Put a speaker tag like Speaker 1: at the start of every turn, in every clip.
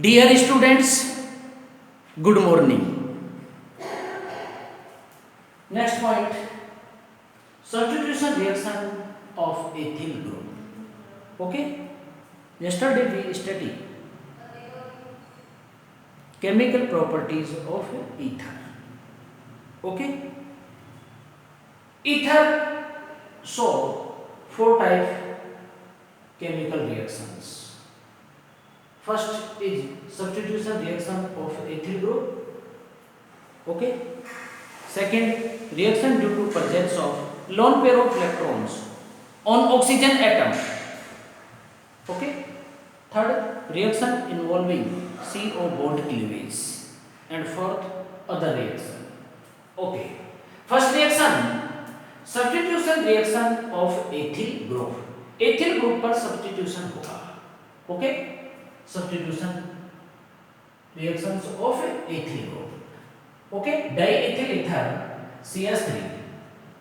Speaker 1: Dear students, good morning. Next point, substitution reaction of ethyl group. Okay, yesterday we studied chemical properties of ether. Okay, ether show four type chemical reactions. First is substitution reaction of ethyl group. Okay. Second, reaction due to presence of lone pair of electrons on oxygen atom. Okay. Third, reaction involving CO bond cleavage. And fourth, other reaction. Okay. First reaction, substitution reaction of ethyl group. ethyl group पर substitution होगा. Okay. Substitution reactions of ethyl group. Okay, diethyl ether CH3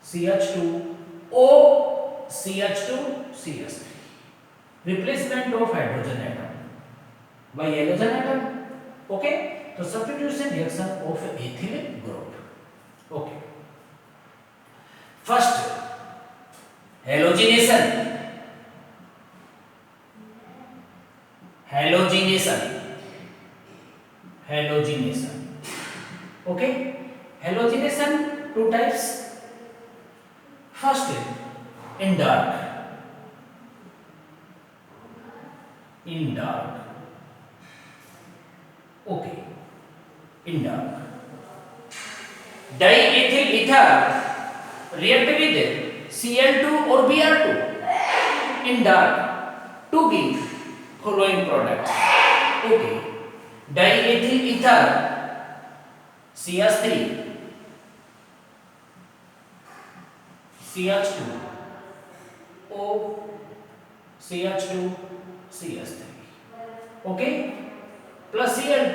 Speaker 1: CH2O CH2 CH3 replacement of hydrogen atom by halogen atom. Okay, तो substitution reaction of ethyl group. Okay, first halogenation. Okay, halogenation two types. First, in dark. Okay, in dark. Diethyl ether react with Cl2 or Br2 in dark to give following products. Okay, diethyl ether CH3 CH2 O CH2 CH3. Okay, plus Cl2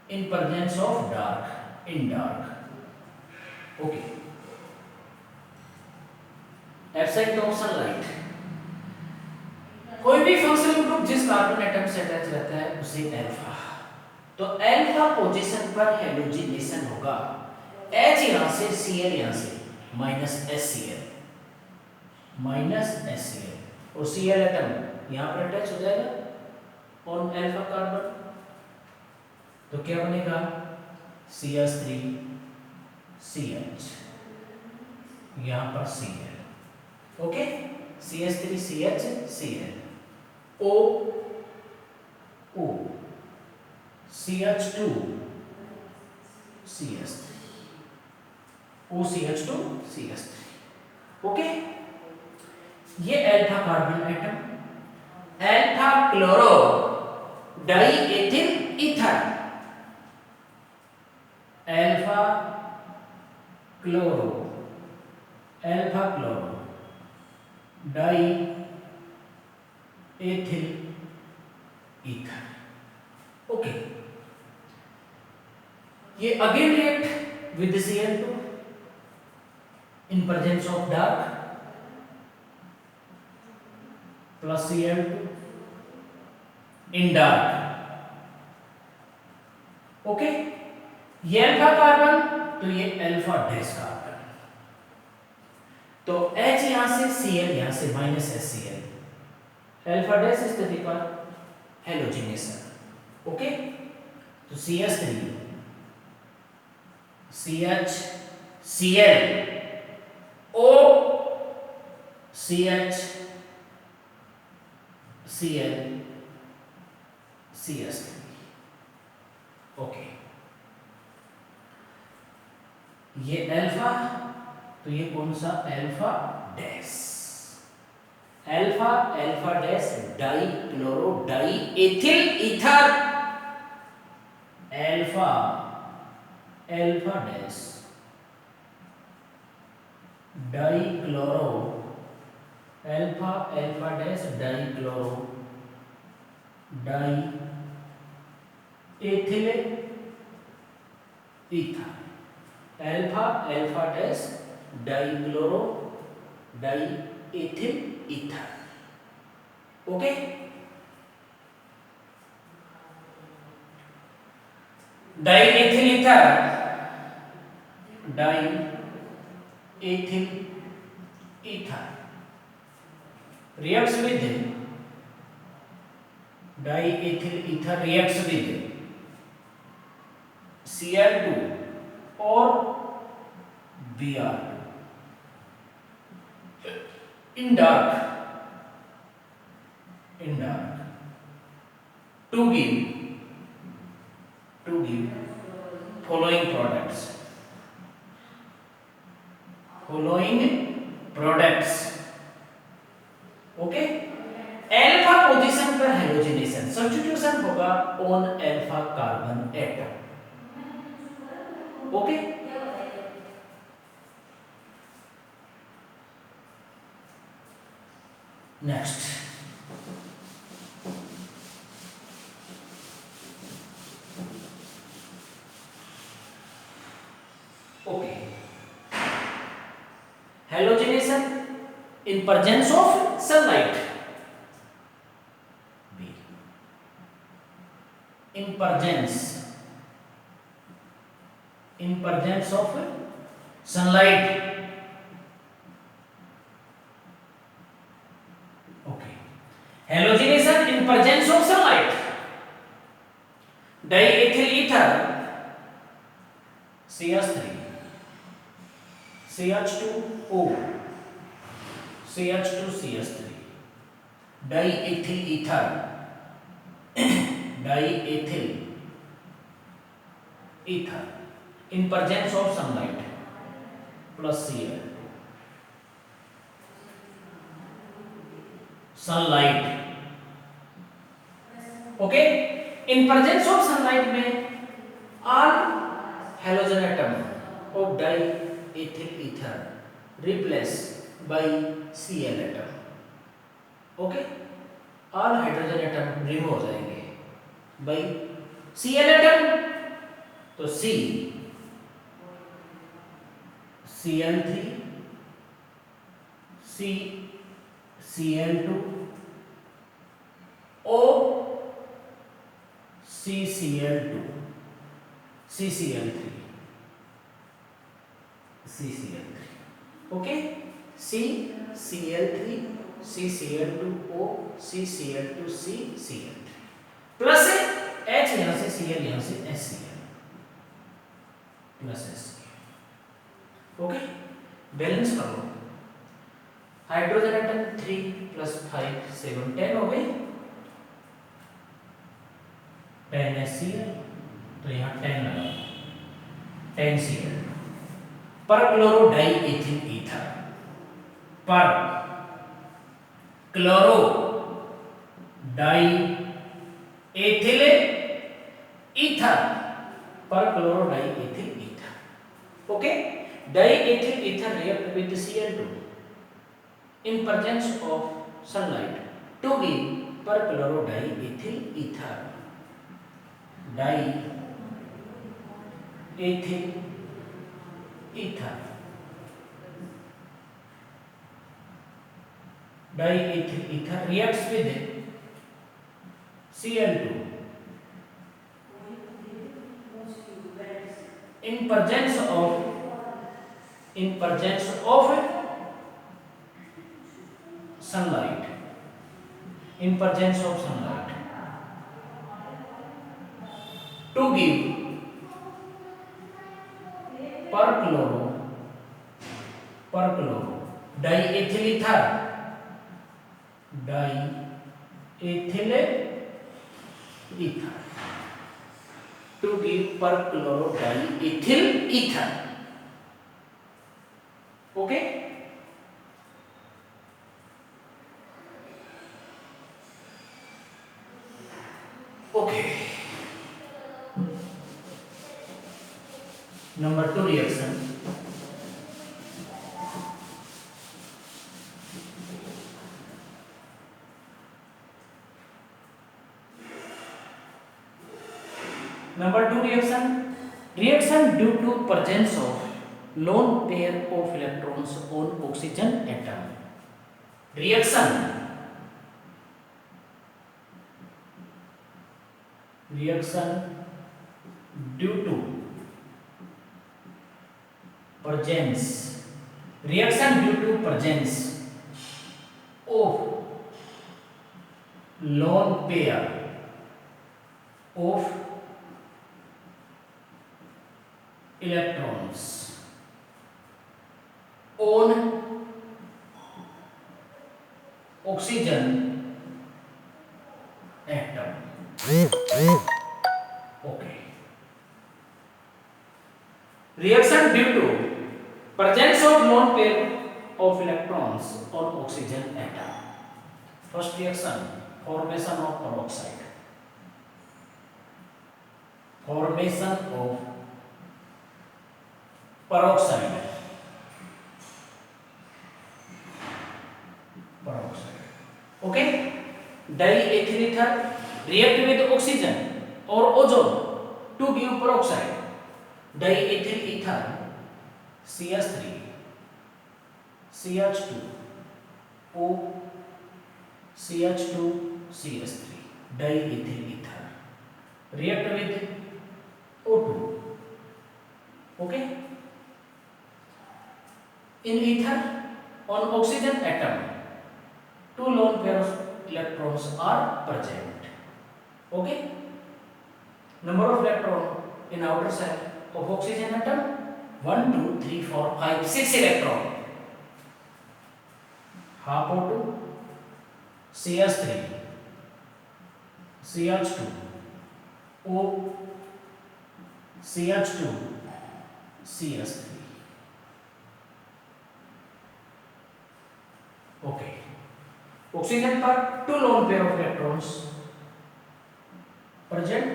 Speaker 1: in presence of dark, in dark. Okay, absent of sunlight. कोई भी functional group जिस carbon atom से attach रहता है उसे alpha. तो alpha position पर halogenation होगा. H यहां से Cl यहां से माइनस HCl और Cl एटम यहां पर अटैच हो जाएगा ऑन अल्फा कार्बन. तो क्या बनेगा CH3 CH यहां पर Cl. Okay, CH3 CH Cl O CH2 CH3 OCH2 CH3. Okay, ये alpha carbon atom, alpha chloro diethyl ether, alpha chloro diethyl ether. Okay, ये again react with Cl2 in presence of dark plus Cl2 in dark. Okay, ये alpha carbon तो ये alpha dash carbon. तो H यहां से Cl यहां से minus HCl, alpha dash स्थिति पर हेलोजिनेशन. ओके, तो CH3 CH Cl O CH Cl CH3. Okay, ये अल्फा तो ये कौन सा alpha dash, alpha dash die chloro diethyl ether, alpha dash die chloro alpha dash die chloro diethyl ether, alpha dash die chloro diethyl ether. Okay, diethyl ether reacts with diethyl ether reacts with Cl2 or Br2 in dark to give following products. Okay, alpha position पर halogenation, substitution होगा on alpha carbon atom. Okay, next okay, halogenation in presence of sunlight. B. In presence of sunlight. Okay, halogenation in presence of sunlight. Diethyl ether CH3 CH2O CH2CH3 diethyl ether in presence of sunlight plus Cl. sunlight, okay, in presence of sunlight में all halogen atom of diethyl ether replaced by Cl atom. Okay, all hydrogen atom remove हो जाएंगे bye Cl atom. तो C Cl3 C Cl2 O CCl2 CCl3 okay, CCl3 CCl2O CCl2 CCl3 plus H यहां से Cl यहां से HCl plus HCl. Okay, balance कर लो. Hydrogen atom 3 + 5 7 10 हो गई. 10 HCl तो यहाँ 10 लगा 10 Cl पर क्लोरो डाइएथिल ईथर पर क्लोरो डाइएथिल ईथर पर chloro diethyl ether. Okay, diethyl ether react with Cl2 in presence of sunlight to give per chloro diethyl ether. Diethyl ether. Diethyl ether reacts with Cl2 in presence of sunlight. In presence of sunlight to give per chloro diethyl ether to give per chloro diethyl ether. Okay, okay. Number 2 reaction. Number 2 reaction. Reaction due to presence of lone pair of electrons on oxygen atom. Reaction reaction due to presence reaction due to presence of lone pair of electrons on oxygen atom. Okay. Reaction due to presence of lone pair of electrons on oxygen atom. First reaction, formation of peroxide. Formation of peroxide. Peroxide. Okay. Diethyl ether react with oxygen or ozone to give peroxide. Diethyl ether CH3 CH2 O CH2 CH3 diethyl ether react with O2. Okay. In ether on oxygen atom two lone pair of electrons are present. Okay. Number of electron in outer shell of oxygen atom 1 2 3 4 5 6 electron. Half O2 CH3 CH2 O CH2 CH3. Okay. Oxygen पर two lone pair of electrons present.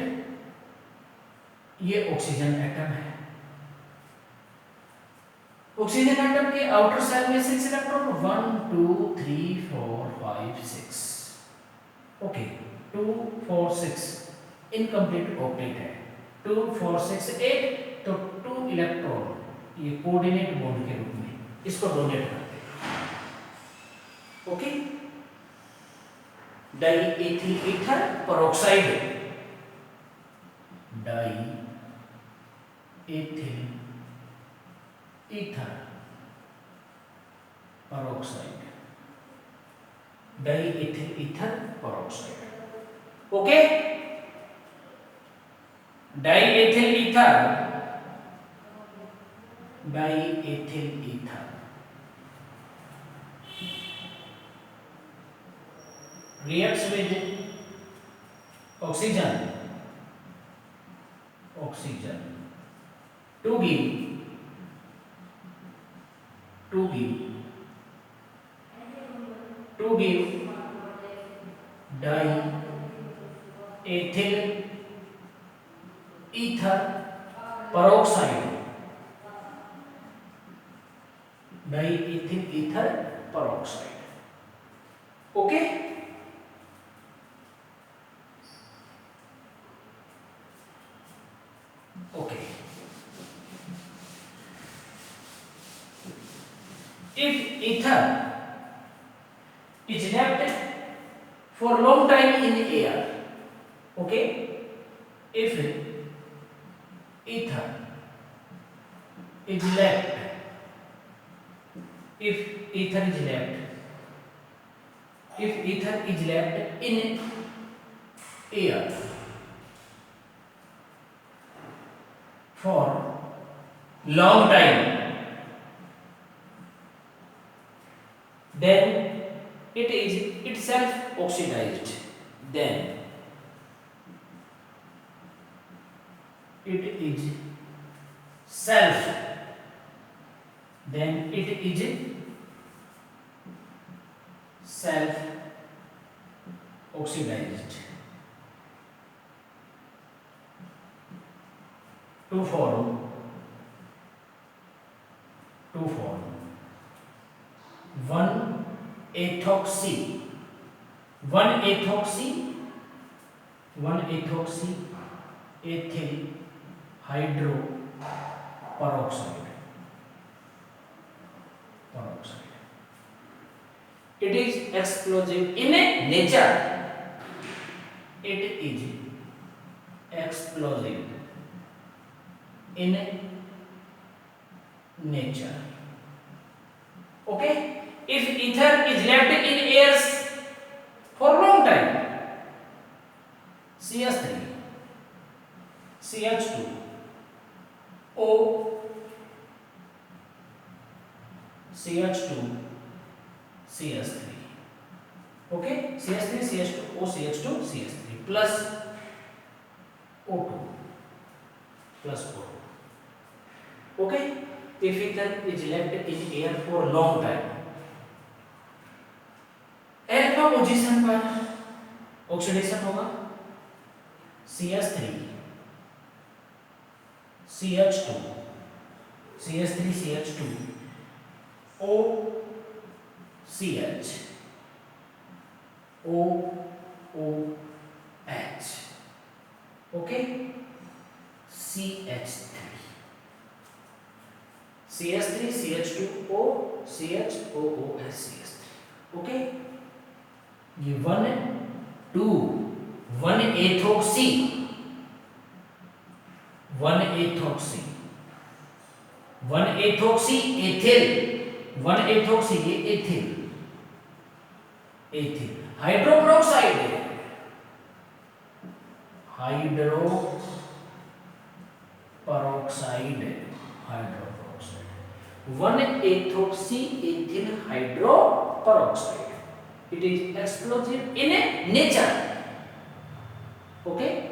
Speaker 1: ये oxygen atom है. Oxygen atom के outer shell में 6 electron 1 2 3 4 5 6. Okay 2 4 6 incomplete octet है. 2 4 6 8 तो 2 electron ये coordinate bond के रूप में इसको डोनेट करते हैं. Okay. Diethyl ether peroxide. Diethyl ether peroxide. Diethyl ether peroxide. Okay. Diethyl ether diethyl ether reacts with oxygen to give diethyl ether peroxide. Diethyl ether peroxide. Okay. Okay. If ether is left for long time in air, okay, if ether is left in air for long time, then it is itself oxidized. Then it is self oxidized to form 1-ethoxy ethyl hydroperoxide. It is explosive in nature. It is explosive in nature. Okay, if ether is left in air for long time, CH3, CH2, O, CH2, CH3. Okay, CH3, CH2, O, CH2, CH3 plus O2 plus O2. Okay, if ether is left in air for long time, alpha position पर oxidation होगा CH3, CH2, CH3, CH2, O, CH, O, O, H. Okay, CH3, CH3, CH2, O, CH, O, O, H, CH3. Okay, ये 1 2 1 ethoxy 1 ethoxy 1 ethoxy ethyl 1 ethoxy ये ethyl ethyl hydroperoxide है hydroperoxide 1 ethoxy ethyl hydroperoxide. It is explosive in nature. Okay.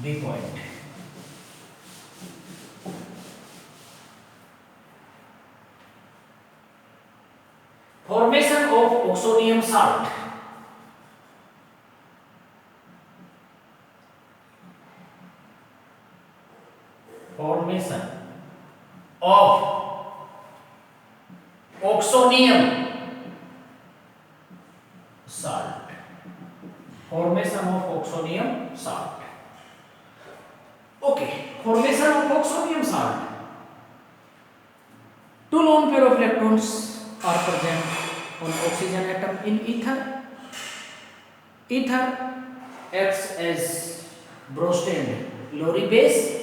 Speaker 1: B point. Formation of oxonium salt. Formation of oxonium salt. Formation of oxonium salt. Okay, formation of oxonium salt. Two lone pair of electrons are present on oxygen atom in ether. Ether acts as Bronsted-Lowry base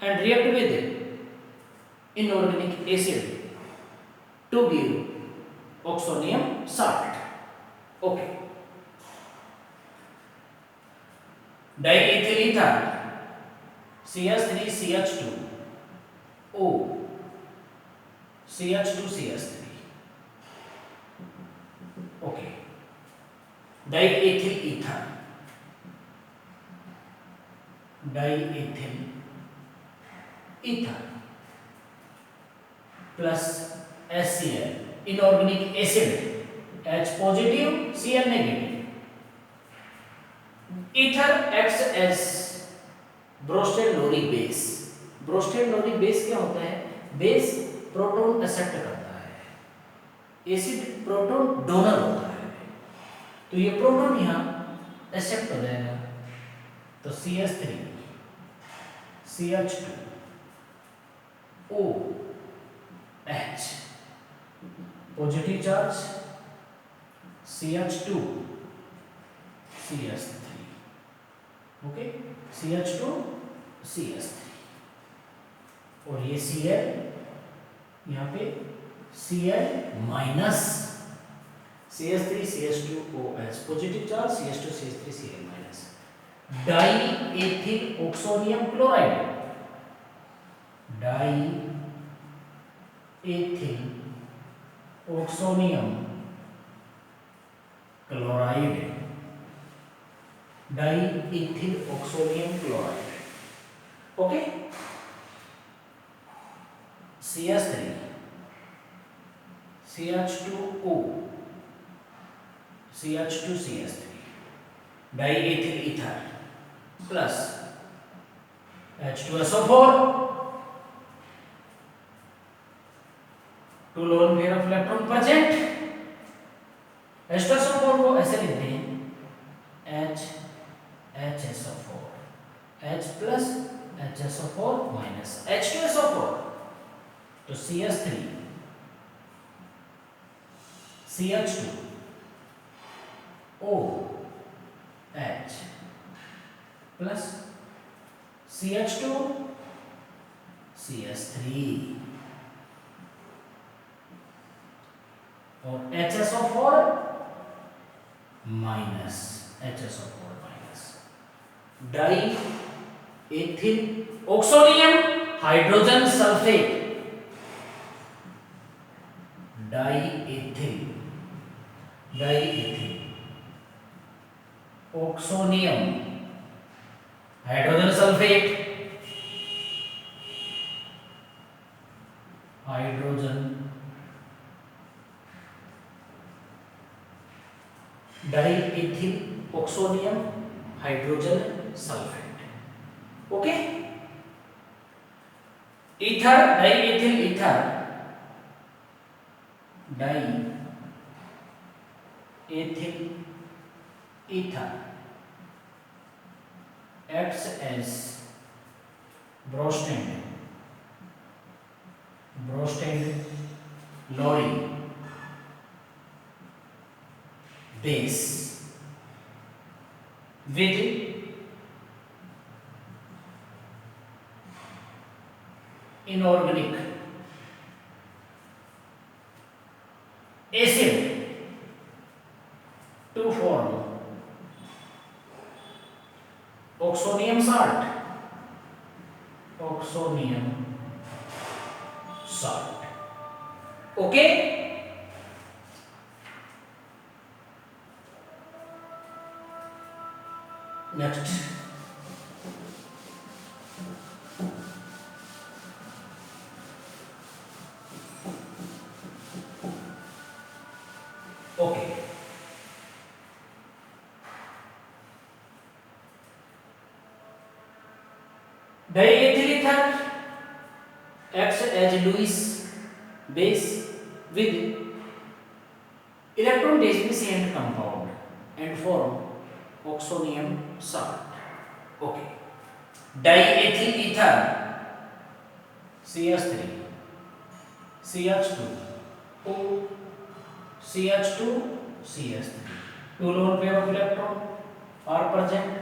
Speaker 1: and react with inorganic acid to give oxonium salt. Okay. Diethyl ether CH3 CH2 O CH2 CH3. Okay. Diethyl ether ether plus HCl inorganic acid H positive Cl negative. Ether acts as Bronsted-Lowry base. Bronsted-Lowry base क्या होता है? Base proton accept करता है, acid proton donor होता है, तो ये proton यहाँ एक्सेप्ट हो जाएगा, तो CH3 CH2 O H positive charge CH2 CH3. Okay, CH2 CH3 और ये Cl यहाँ पे Cl minus CH3 CH2 OH positive charge CH2 CH3 Cl minus. Diethyl oxonium chloride diethyl oxonium chloride diethyl oxonium chloride. Okay, CH3 CH2O CH2 CH3 diethyl ether plus H2SO4 two lone pair of electron present. H2SO4 को ऐसे लिखते हैं HSO4 H plus HSO4 minus H2SO4, तो CH3 CH2OH plus CH2CH3 और HSO4 minus HSO4 minus die ethyl oxonium hydrogen sulphate die ethyl oxonium hydrogen sulphate die ethyl oxonium hydrogen sulphate okay ether die ethyl ether die ethyl ether acts as Brostad Lowry base with inorganic acid to form oxonium salt okay next okay diethyl ether acts as Lewis base with electron deficient compound and form oxonium salt. Okay. Diethyl ether CH3 CH2 O CH2 CH3 two lone pair of electron are present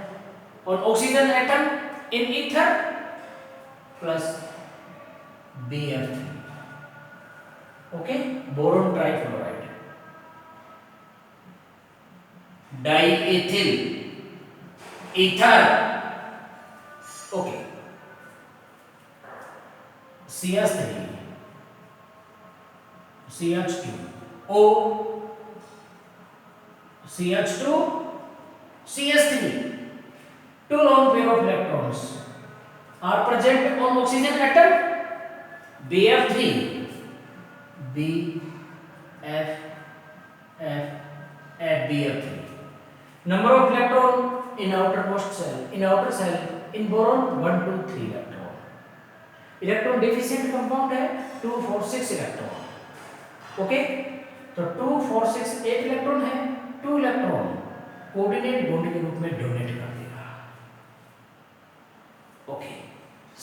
Speaker 1: on oxygen atom in ether plus Bf3 okay boron trifluoride diethyl ether okay CH3 CH2 O CH2 CH3 two lone pair of electrons are present on oxygen atom Bf3 Bf3 number of electron in outermost cell in boron 1 2 3 electron deficient compound है 2 4 6 electron okay तो 2 4 6 एक electron है 2 electron coordinate bond के रूप में donate कर देगा okay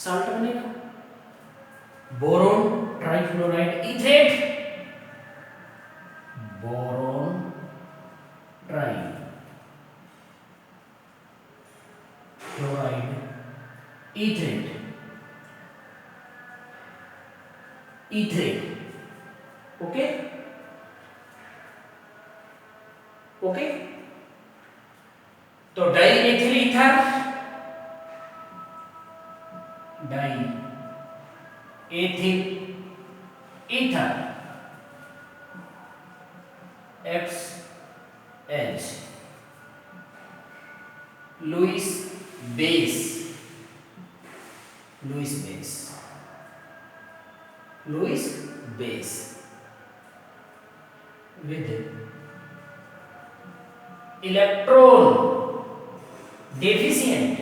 Speaker 1: salt बनेगा boron trifluoride etherate boron trifluoride etherate okay okay तो diethyl ether acts as Lewis base with electron deficient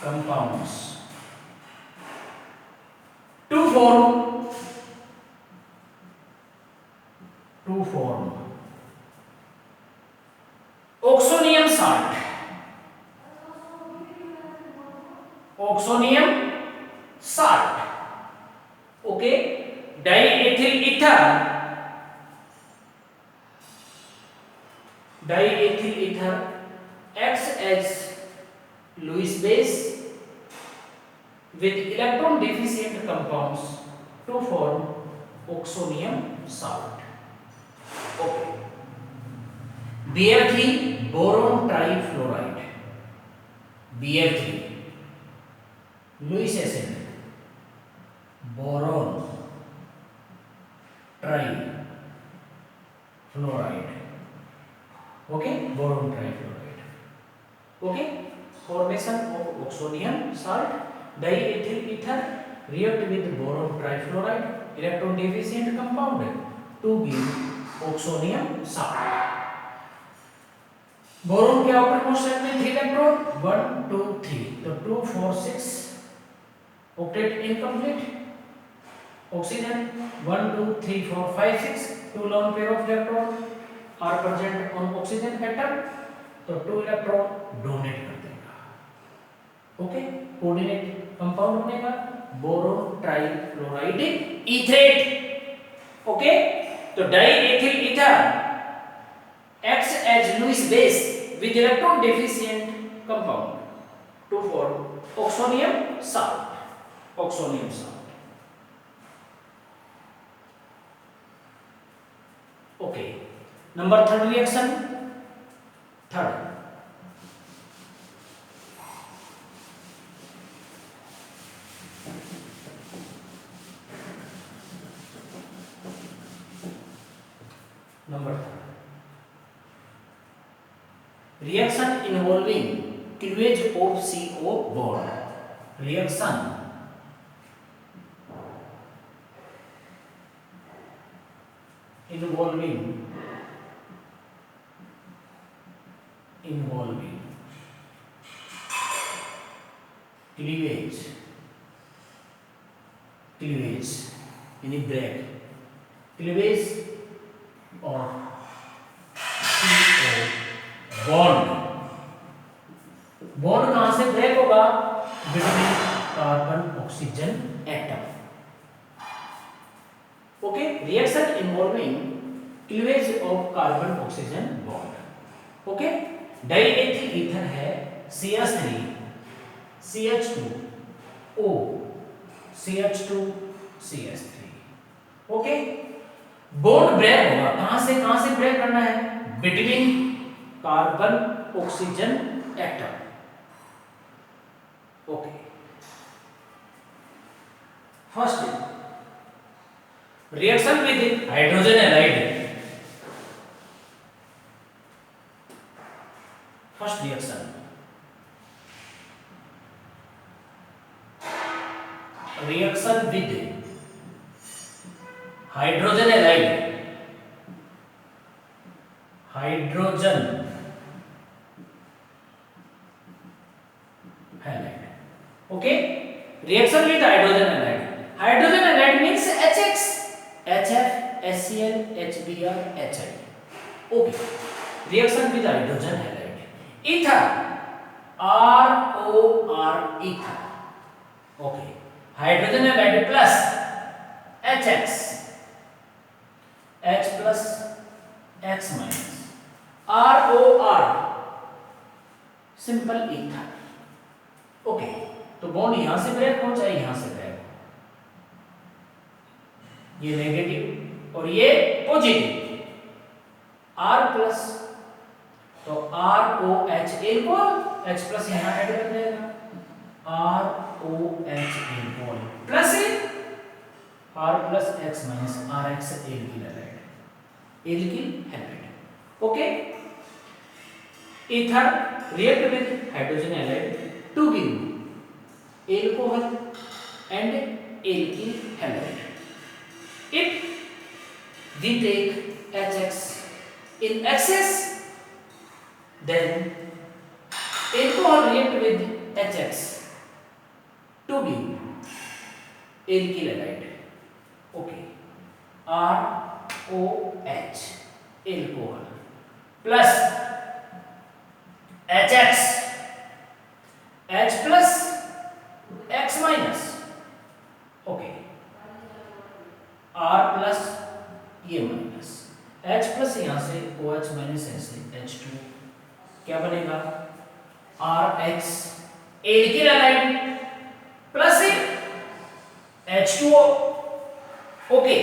Speaker 1: compounds to form oxonium salt diethyl ether acts as Lewis base with electron deficient compounds to form oxonium salt. Okay. Br3 boron trifluoride. Br3 Lewis acid boron trifluoride. Okay, boron trifluoride. Okay, formation of oxonium salt. Diethyl ether react with boron trifluoride electron deficient compound to give oxonium salt. Boron के outermost shell में 3 electron 1 2 3 तो 2 4 6 octet incomplete oxygen 1 2 3 4 5 6 2 lone pair of electron are present on oxygen atom तो 2 electron donate कर देगा okay coordinate compound बनेगा boron trifluoride ईथरेट okay तो diethyl ether acts as Lewis base with electron deficient compound to form oxonium salt. Oxonium salt. Okay. Number third reaction. Third. Number third. Reaction involving cleavage of CO bond. Reaction involving cleavage in break cleavage of CO bond कहां से break होगा between carbon oxygen atom okay reaction involving cleavage of carbon oxygen bond okay diethyl ether है CH3 CH2O CH2 CH3 okay bond break होगा कहां से break करना है between carbon oxygen atom okay first reaction with hydrogen halide first reaction with hydrogen halide okay reaction with hydrogen halide means HX HF HCl HBr HI okay reaction with hydrogen halide ether ROR ether okay hydrogen halide plus HX H plus X minus ROR simple ether okay तो bond यहां से break हो चाहे यहां से break हो ये negative और ये पॉजिटिव R प्लस तो ROH एल्कोहल H प्लस यहां ऐड कर देगा ROH alcohol plus R plus X minus RX alkyl halide okay ether react with hydrogen halide to give alcohol and alkyl halide. If we take HX in excess, then alcohol react with HX to give alkyl halide. Okay, ROH alcohol plus HX H plus X minus okay R plus ये minus H plus यहाँ से OH minus ऐसे H2 क्या बनेगा RH alkyl halide plus H2O okay